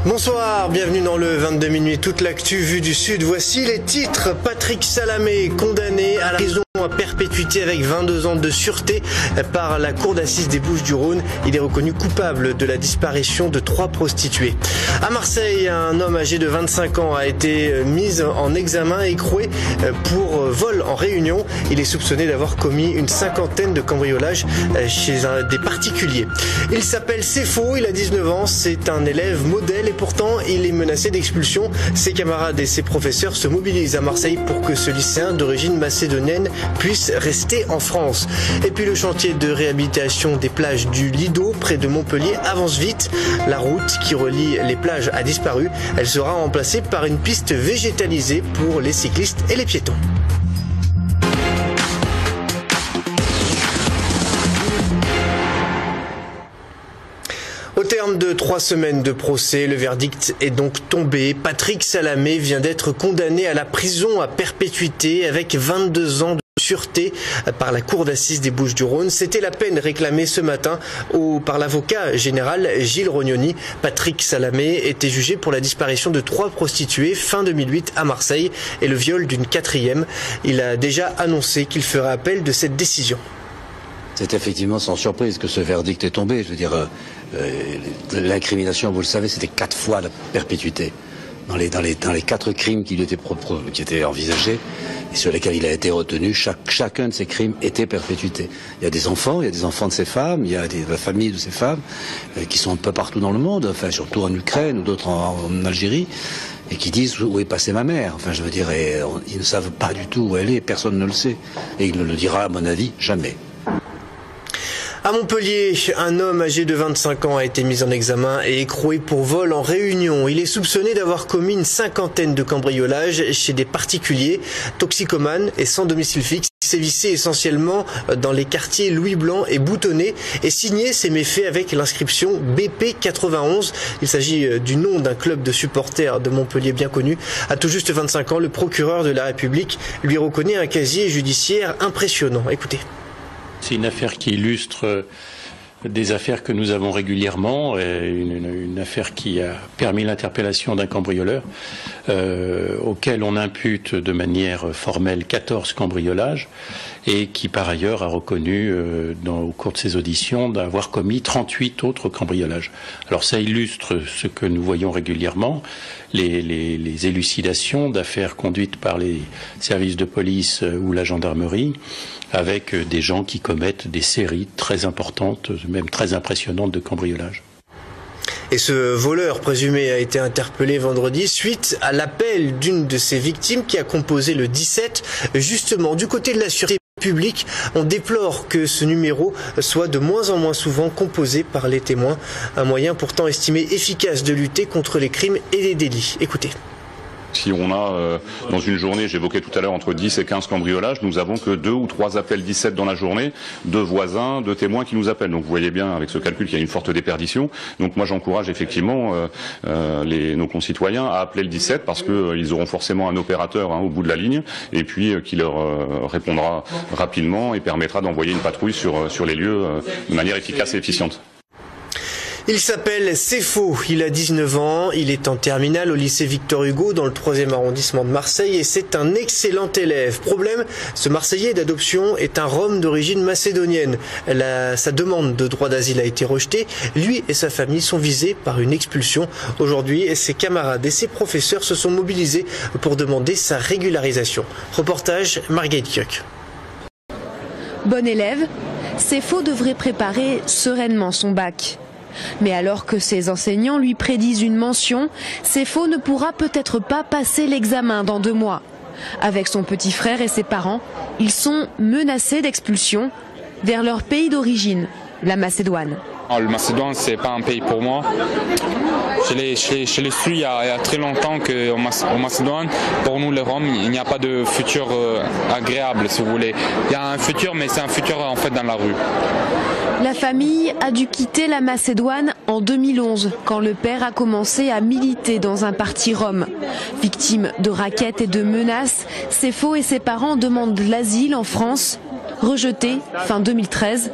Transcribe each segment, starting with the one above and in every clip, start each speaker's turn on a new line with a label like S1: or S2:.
S1: Bonsoir, bienvenue dans le 22 minuit, toute l'actu vue du Sud. Voici les titres. Patrick Salamé, condamné à la prison à perpétuité avec 22 ans de sûreté par la cour d'assises des Bouches-du-Rhône. Il est reconnu coupable de la disparition de 3 prostituées. À Marseille, un homme âgé de 25 ans a été mis en examen et écroué pour vol en réunion. Il est soupçonné d'avoir commis une 50aine de cambriolages chez des particuliers. Il s'appelle Sefo, il a 19 ans, c'est un élève modèle et pourtant il est menacé d'expulsion. Ses camarades et ses professeurs se mobilisent à Marseille pour que ce lycéen d'origine macédonienne puisse rester en France. Et puis le chantier de réhabilitation des plages du Lido près de Montpellier avance vite. La route qui relie les plages a disparu. Elle sera remplacée par une piste végétalisée pour les cyclistes et les piétons. Au terme de 3 semaines de procès, le verdict est donc tombé. Patrick Salamé vient d'être condamné à la prison à perpétuité avec 22 ans de sûreté par la cour d'assises des Bouches-du-Rhône. C'était la peine réclamée ce matin par l'avocat général Gilles Rognoni. Patrick Salamé était jugé pour la disparition de 3 prostituées fin 2008 à Marseille et le viol d'une 4e. Il a déjà annoncé qu'il ferait appel de cette décision.
S2: C'est effectivement sans surprise que ce verdict est tombé. Je veux dire, l'incrimination, vous le savez, c'était 4 fois la perpétuité. Dans les 4 crimes qui étaient envisagés et sur lesquels il a été retenu, chacun de ces crimes était perpétuité. Il y a des enfants de ces femmes, il y a la famille de ces femmes qui sont un peu partout dans le monde, enfin surtout en Ukraine ou d'autres en Algérie, et qui disent où est passée ma mère. Enfin, je veux dire, ils ne savent pas du tout où elle est, personne ne le sait, et il ne le dira, à mon avis, jamais.
S1: À Montpellier, un homme âgé de 25 ans a été mis en examen et écroué pour vol en réunion. Il est soupçonné d'avoir commis une 50aine de cambriolages chez des particuliers, toxicomane et sans domicile fixe. Il sévissait essentiellement dans les quartiers Louis Blanc et Boutonnet et signait ses méfaits avec l'inscription BP 91. Il s'agit du nom d'un club de supporters de Montpellier bien connu. À tout juste 25 ans, le procureur de la République lui reconnaît un casier judiciaire impressionnant. Écoutez.
S3: C'est une affaire qui illustre des affaires que nous avons régulièrement, une affaire qui a permis l'interpellation d'un cambrioleur auquel on impute de manière formelle 14 cambriolages et qui par ailleurs a reconnu au cours de ses auditions d'avoir commis 38 autres cambriolages. Alors ça illustre ce que nous voyons régulièrement, les élucidations d'affaires conduites par les services de police ou la gendarmerie, avec des gens qui commettent des séries très importantes, même très impressionnantes de cambriolages.
S1: Et ce voleur présumé a été interpellé vendredi suite à l'appel d'une de ses victimes qui a composé le 17. Justement, du côté de la sûreté publique, on déplore que ce numéro soit de moins en moins souvent composé par les témoins. Un moyen pourtant estimé efficace de lutter contre les crimes et les délits. Écoutez.
S4: Si on a dans une journée, j'évoquais tout à l'heure, entre 10 et 15 cambriolages, nous avons que 2 ou 3 appels 17 dans la journée, de voisins, de témoins qui nous appellent. Donc vous voyez bien avec ce calcul qu'il y a une forte déperdition. Donc moi j'encourage effectivement nos concitoyens à appeler le 17 parce qu'ils auront forcément un opérateur au bout de la ligne et puis qui leur répondra rapidement et permettra d'envoyer une patrouille sur les lieux de manière efficace et efficiente.
S1: Il s'appelle Sefo, il a 19 ans, il est en terminale au lycée Victor Hugo dans le 3e arrondissement de Marseille et c'est un excellent élève. Problème, ce Marseillais d'adoption est un Rom d'origine macédonienne. Sa demande de droit d'asile a été rejetée. Lui et sa famille sont visés par une expulsion. Aujourd'hui, ses camarades et ses professeurs se sont mobilisés pour demander sa régularisation. Reportage Marguerite Kioch.
S5: Bon élève, Sefo devrait préparer sereinement son bac. Mais alors que ses enseignants lui prédisent une mention, Sefo ne pourra peut-être pas passer l'examen dans 2 mois. Avec son petit frère et ses parents, ils sont menacés d'expulsion vers leur pays d'origine, la Macédoine.
S6: Le Macédoine, c'est pas un pays pour moi. Je l'ai su il y a très longtemps qu'en Macédoine, pour nous les Roms, il n'y a pas de futur agréable, si vous voulez. Il y a un futur, mais c'est un futur en fait dans la rue.
S5: La famille a dû quitter la Macédoine en 2011, quand le père a commencé à militer dans un parti rom. Victime de rackets et de menaces, Sefo et ses parents demandent l'asile en France, rejeté fin 2013.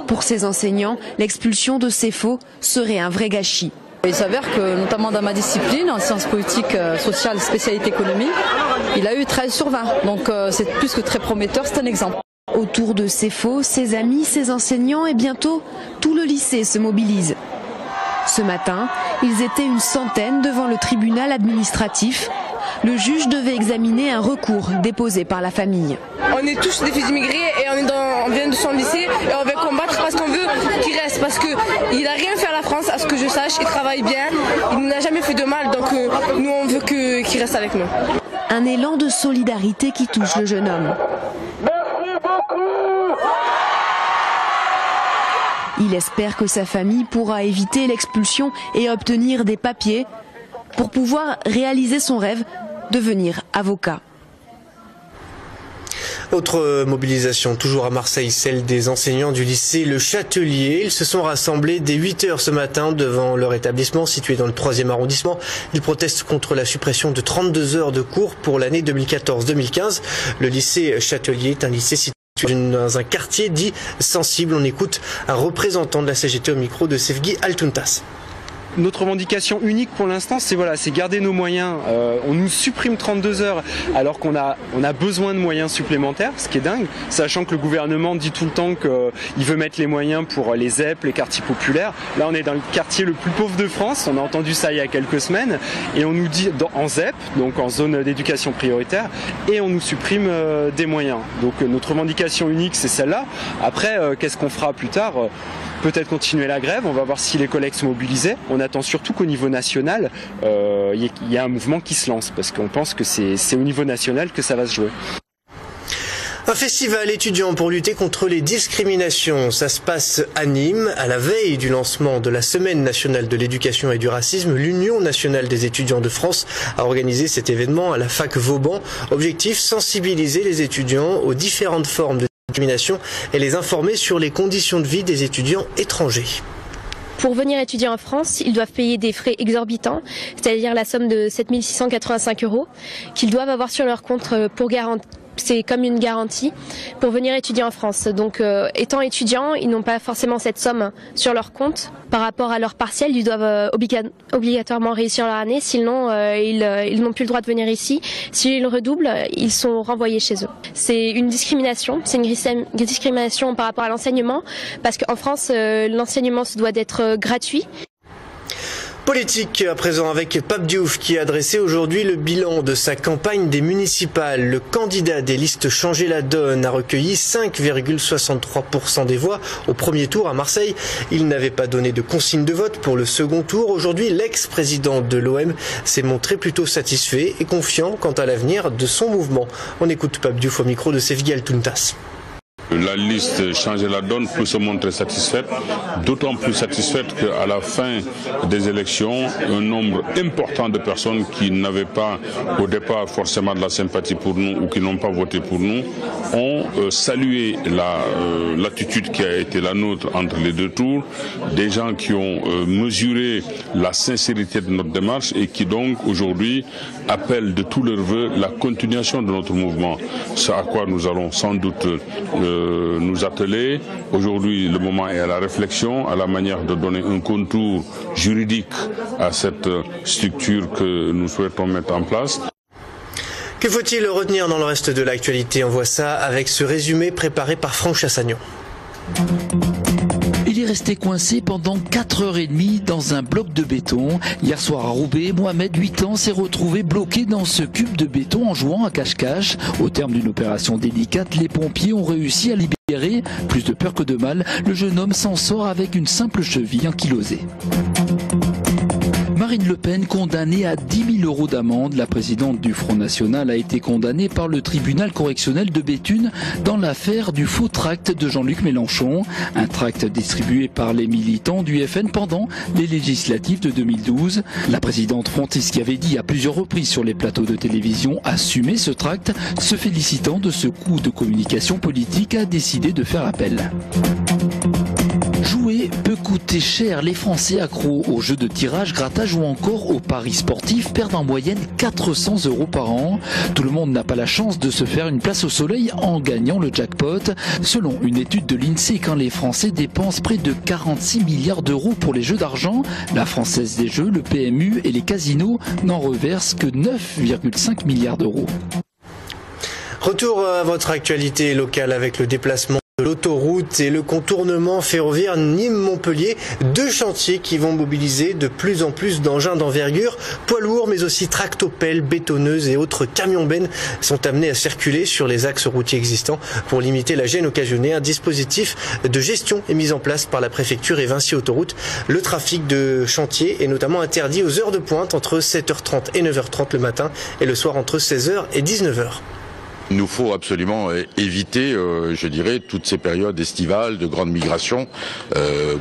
S5: Pour ses enseignants, l'expulsion de Sefo serait un vrai gâchis.
S7: Il s'avère que, notamment dans ma discipline, en sciences politiques, sociales, spécialité économie, il a eu 13 sur 20. Donc c'est plus que très prometteur, c'est un exemple.
S5: Autour de CEFO, ses amis, ses enseignants et bientôt tout le lycée se mobilise. Ce matin, ils étaient une centaine devant le tribunal administratif. Le juge devait examiner un recours déposé par la famille.
S8: On est tous des fils immigrés et on vient de son lycée et on veut combattre parce qu'on veut qu'il reste. Parce qu'il n'a rien fait à la France, à ce que je sache, il travaille bien, il n'a jamais fait de mal, donc nous on veut qu'il reste avec nous.
S5: Un élan de solidarité qui touche le jeune homme.
S8: Merci beaucoup.
S5: Il espère que sa famille pourra éviter l'expulsion et obtenir des papiers pour pouvoir réaliser son rêve, devenir avocat.
S1: Autre mobilisation, toujours à Marseille, celle des enseignants du lycée Le Châtelier. Ils se sont rassemblés dès 8 h ce matin devant leur établissement situé dans le 3e arrondissement. Ils protestent contre la suppression de 32 heures de cours pour l'année 2014-2015. Le lycée Châtelier est un lycée situé dans un quartier dit sensible. On écoute un représentant de la CGT au micro de Sevgi Altuntas.
S9: Notre revendication unique pour l'instant, c'est garder nos moyens. On nous supprime 32 heures alors qu'on a besoin de moyens supplémentaires, ce qui est dingue, sachant que le gouvernement dit tout le temps qu'il veut mettre les moyens pour les ZEP, les quartiers populaires. Là, on est dans le quartier le plus pauvre de France, on a entendu ça il y a quelques semaines, et on nous dit en ZEP, donc en zone d'éducation prioritaire, et on nous supprime des moyens. Donc notre revendication unique, c'est celle-là. Après, qu'est-ce qu'on fera plus tard ? Peut-être continuer la grève, on va voir si les collègues sont mobilisés. On attend surtout qu'au niveau national, il y a un mouvement qui se lance, parce qu'on pense que c'est au niveau national que ça va se jouer.
S1: Un festival étudiant pour lutter contre les discriminations. Ça se passe à Nîmes. À la veille du lancement de la Semaine nationale de l'éducation et du racisme, l'Union nationale des étudiants de France a organisé cet événement à la fac Vauban. Objectif, sensibiliser les étudiants aux différentes formes de discrimination et les informer sur les conditions de vie des étudiants étrangers.
S10: Pour venir étudier en France, ils doivent payer des frais exorbitants, c'est-à-dire la somme de 7 685 € qu'ils doivent avoir sur leur compte pour garantir. C'est comme une garantie pour venir étudier en France. Donc étant étudiants, ils n'ont pas forcément cette somme sur leur compte. Par rapport à leur partiel, ils doivent obligatoirement réussir leur année, sinon ils n'ont plus le droit de venir ici. S'ils redoublent, ils sont renvoyés chez eux. C'est une discrimination, c'est une discrimination par rapport à l'enseignement, parce qu'en France, l'enseignement se doit d'être gratuit.
S1: Politique à présent avec Pape Diouf qui a dressé aujourd'hui le bilan de sa campagne des municipales. Le candidat des listes Changer la donne a recueilli 5,63% des voix au premier tour à Marseille. Il n'avait pas donné de consigne de vote pour le second tour. Aujourd'hui, l'ex-président de l'OM s'est montré plutôt satisfait et confiant quant à l'avenir de son mouvement. On écoute Pape Diouf au micro de Sevgi Altuntas.
S11: La liste Changer la donne peut se montrer satisfaite, d'autant plus satisfaite qu'à la fin des élections, un nombre important de personnes qui n'avaient pas au départ forcément de la sympathie pour nous ou qui n'ont pas voté pour nous ont salué l'attitude qui a été la nôtre entre les deux tours, des gens qui ont mesuré la sincérité de notre démarche et qui donc aujourd'hui appellent de tous leurs vœux la continuation de notre mouvement. C'est à quoi nous allons sans doute nous atteler. Aujourd'hui, le moment est à la réflexion, à la manière de donner un contour juridique à cette structure que nous souhaitons mettre en place.
S1: Que faut-il retenir dans le reste de l'actualité? On voit ça avec ce résumé préparé par Franck Chassagnon.
S12: Il est resté coincé pendant 4h30 dans un bloc de béton. Hier soir à Roubaix, Mohamed, 8 ans, s'est retrouvé bloqué dans ce cube de béton en jouant à cache-cache. Au terme d'une opération délicate, les pompiers ont réussi à libérer. Plus de peur que de mal, le jeune homme s'en sort avec une simple cheville ankylosée. Marine Le Pen condamnée à 10 000 € d'amende. La présidente du Front National a été condamnée par le tribunal correctionnel de Béthune dans l'affaire du faux tract de Jean-Luc Mélenchon. Un tract distribué par les militants du FN pendant les législatives de 2012. La présidente frontiste qui avait dit à plusieurs reprises sur les plateaux de télévision assumer ce tract, se félicitant de ce coup de communication politique, a décidé de faire appel. Jouer l'été peut coûter cher. Les Français accros aux jeux de tirage, grattage ou encore aux paris sportifs perdent en moyenne 400 € par an. Tout le monde n'a pas la chance de se faire une place au soleil en gagnant le jackpot. Selon une étude de l'INSEE, quand les Français dépensent près de 46 milliards d'euros pour les jeux d'argent, la Française des Jeux, le PMU et les casinos n'en reversent que 9,5 milliards d'euros.
S1: Retour à votre actualité locale avec le déplacement de l'autoroute et le contournement ferroviaire Nîmes-Montpellier. 2 chantiers qui vont mobiliser de plus en plus d'engins d'envergure, poids lourds mais aussi tractopelles, bétonneuses et autres camions-bennes sont amenés à circuler sur les axes routiers existants pour limiter la gêne occasionnée. Un dispositif de gestion est mis en place par la préfecture et Vinci Autoroute. Le trafic de chantier est notamment interdit aux heures de pointe entre 7h30 et 9h30 le matin et le soir entre 16h et 19h.
S13: Il nous faut absolument éviter, je dirais, toutes ces périodes estivales de grande migration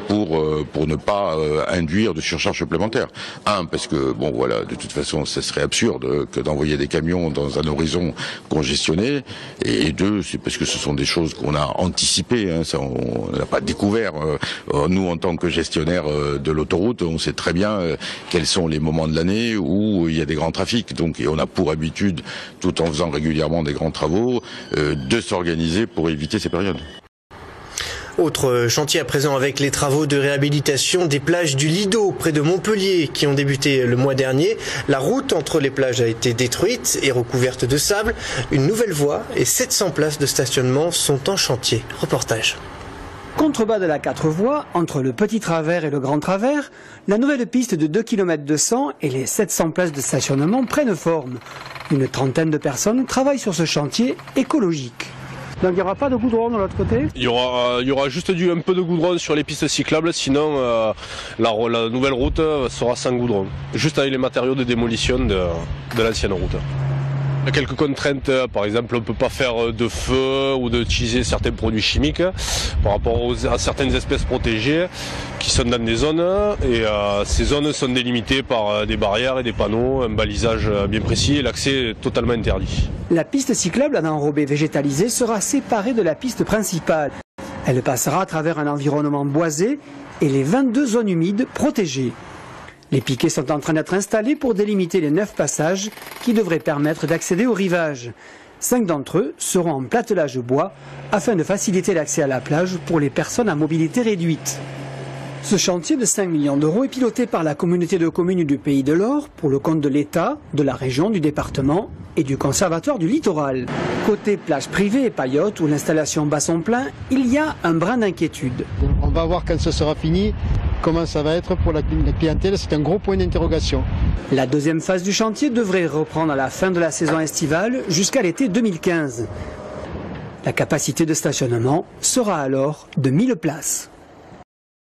S13: pour ne pas induire de surcharge supplémentaire. Parce que, bon voilà, de toute façon, ce serait absurde que d'envoyer des camions dans un horizon congestionné. Et 2, c'est parce que ce sont des choses qu'on a anticipées. Ça, on n'a pas découvert. Nous, en tant que gestionnaires de l'autoroute, on sait très bien quels sont les moments de l'année où il y a des grands trafics. Donc, et on a pour habitude, tout en faisant régulièrement des grands travaux, de s'organiser pour éviter ces périodes.
S1: Autre chantier à présent avec les travaux de réhabilitation des plages du Lido près de Montpellier qui ont débuté le mois dernier. La route entre les plages a été détruite et recouverte de sable. Une nouvelle voie et 700 places de stationnement sont en chantier. Reportage.
S14: Contrebas de la 4 voies, entre le Petit Travers et le Grand Travers, la nouvelle piste de 2 km 200 et les 700 places de stationnement prennent forme. Une trentaine de personnes travaillent sur ce chantier écologique. Donc il n'y aura pas de goudron de l'autre côté ?
S15: Il y aura juste un peu de goudron sur les pistes cyclables, sinon la nouvelle route sera sans goudron, juste avec les matériaux de démolition de l'ancienne route. Il y a quelques contraintes, par exemple on ne peut pas faire de feu ou d'utiliser certains produits chimiques par rapport à certaines espèces protégées qui sont dans des zones et ces zones sont délimitées par des barrières et des panneaux, un balisage bien précis et l'accès est totalement interdit.
S14: La piste cyclable à enrobé végétalisée sera séparée de la piste principale. Elle passera à travers un environnement boisé et les 22 zones humides protégées. Les piquets sont en train d'être installés pour délimiter les 9 passages qui devraient permettre d'accéder au rivage. 5 d'entre eux seront en platelage bois afin de faciliter l'accès à la plage pour les personnes à mobilité réduite. Ce chantier de 5 millions d'euros est piloté par la communauté de communes du Pays de l'Or pour le compte de l'État, de la région, du département et du Conservatoire du littoral. Côté plage privée et paillotes où l'installation bat son plein, il y a un brin d'inquiétude.
S16: On va voir quand ce sera fini comment ça va être pour la clientèle, c'est un gros point d'interrogation.
S14: La deuxième phase du chantier devrait reprendre à la fin de la saison estivale jusqu'à l'été 2015. La capacité de stationnement sera alors de 1000 places.